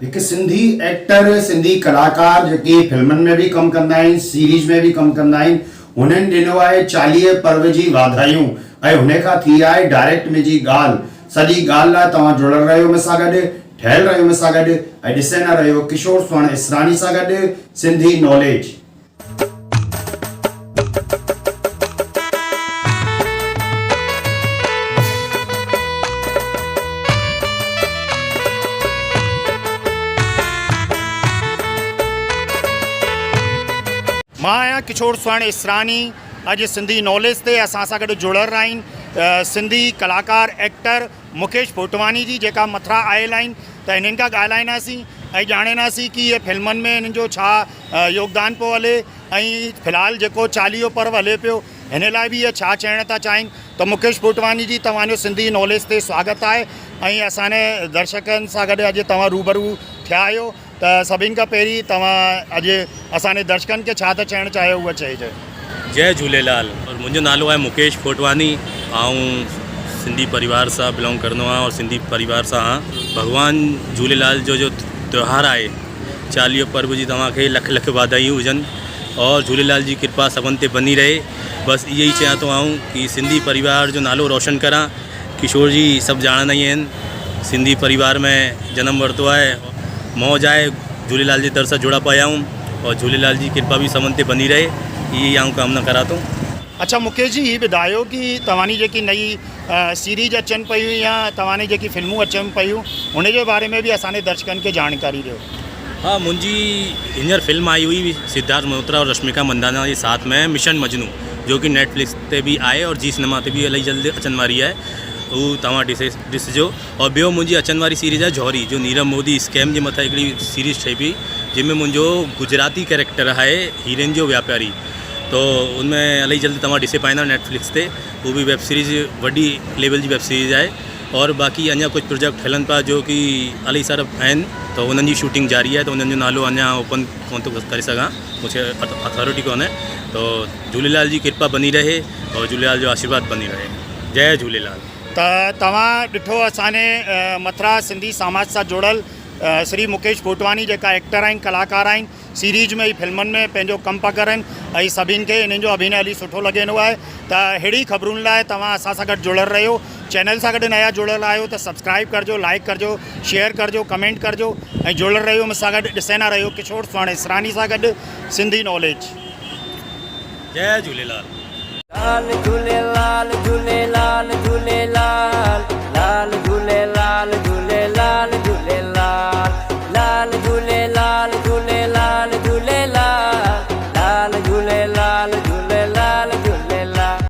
एक सिंधी एक्टर सिंधी कलाकार जेके फिल्मनि में भी कमु कंदा आहिनि, सीरीज में भी कमु कंदा आहिनि, हुननि ॾिनो आहे 40 पर्व जी वाधायूं ऐं हुन खां थी आहे डायरेक्ट मुंहिंजी ॻाल्हि। सॼी ॻाल्हि लाइ तव्हां जुड़ियल रहियो मूंसां गॾु, ठहियल रहियो मूंसां गॾु ऐं ॾिसंदा रहियो किशोर स्वर्ण इसरानी सां गॾु सिंधी नॉलेज। मां आहियां किशोर स्वर्ण इसरानी। अॼु सिंधी नॉलेज ते असां सां गॾु जुड़ियल आहिनि सिंधी कलाकार एक्टर मुकेश फोटवानी जी, जेका मथुरा आयल आहिनि। त हिननि खां ॻाल्हाईंदासीं ऐं ॼाणींदासीं कि इहे फिल्मनि में हिननि जो छा योगदान पियो हले ऐं फ़िलहालु जेको 40 पर्व हले पियो हिन लाइ बि इहे छा चवण था चाहिनि। त मुकेश फोटवानी जी, तव्हांजो सिंधी नॉलेज ते स्वागत आहे ऐं असांजे दर्शकनि सां गॾु अॼु तव्हां रूबरू थिया आहियो। त सभिनि खां पहिरीं तव्हां अॼु असांजे दर्शकनि खे छा था चवणु चाहियो उहा चइजो। जय झूलेलाल। और मुंहिंजो नालो आहे मुकेश फोटवानी। ऐं सिंधी परिवार सां बिलोंग कंदो आहियां और सिंधी परिवार सां भॻवान झूलेलाल जो त्योहारु आहे 40 पर्व जी तव्हांखे लख लख वाधायूं हुजनि और झूलेलाल जी कृपा सभिनि ते बनी रहे। बसि इहो ई चाहियां थो आऊं कि सिंधी परिवार जो नालो रोशन करां। किशोर जी सभु ॼाणंदा ई आहिनि, सिंधी परिवार में जनमु वरितो आहे, मौज आहे, झूलेलाल जे दर सां जुड़ा पिया आहियूं और झूलेलाल जी कृपा बि सभिनि ते बनी रहे, इहे ई आऊं कामना करां थो। अच्छा मुकेश जी, हीअ ॿुधायो कि तव्हांजी जेकी नई सीरीज अचनि पियूं या तव्हांजी जेकी फिल्मूं अचनि पियूं हुनजे बारे में बि असांजे दर्शकनि खे जानकारी ॾियो। हाँ, मुंहिंजी हींअर फिल्म आई हुई सिद्धार्थ मल्होत्रा और रश्मिका मंदाना जे साथ में मिशन मजनू, जो कि नेटफ्लिक्स ते भी आहे और जी सिनेमा ते भी इलाही जल्दी अचनि वारी आहे, उहो तव्हां ॾिसिजो। और ॿियो मुंहिंजी अचनि वारी सीरीज़ आहे जौहरी, जो नीरव मोदी स्कैम जे मथां हिकिड़ी सीरीज़ ठही पई, जंहिंमें मुंहिंजो गुजराती कैरेक्टर आहे हीरनि जो वापारी। तो उनमें इलाही जल्दी तव्हां ॾिसे पाईंदा नेटफ्लिक्स ते। उहो बि वेब सीरीज़ वॾी लेवल जी वेब सीरीज़ आहे। और बाक़ी अञा कुझु प्रोजेक्ट हलनि पिया जो कि इलाही सारा आहिनि, तो उन्हनि जी शूटिंग जारी आहे। तो उन्हनि जो नालो अञा ओपन कोन थो करे सघां, मूंखे अथॉरिटी कोन्हे। तो झूलेलाल जी कृपा बनी रहे और झूलेलाल जो आशीर्वाद बनी रहे। जय झूलेलाल। त तव्हां ॾिठो असांजे मथुरा सिंधी समाज सां जुड़ियल श्री मुकेश फोटवानी, जेका एक्टर आहिनि, कलाकार आहिनि, सीरीज में फिल्मनि में पंहिंजो कमु पिया करनि ऐं सभिनि खे हिननि जो अभिनय हली सुठो लॻंदो आहे। त अहिड़ी ख़बरुनि लाइ तव्हां असां सां गॾु जुड़ियल रहियो। चैनल सां गॾु नया जुड़ियल आहियो त सब्सक्राइब करिजो, लाइक करिजो, शेयर करिजो, कमेंट करिजो ऐं जुड़ियल रहियो मूंसां गॾु। ॾिसंदा रहियो किशोर स्वर्ण इसरानी सां गॾु सिंधी नॉलेज। जय झूलेलाल। लाल झूलेलाल झूलेलाल झूलेलाल।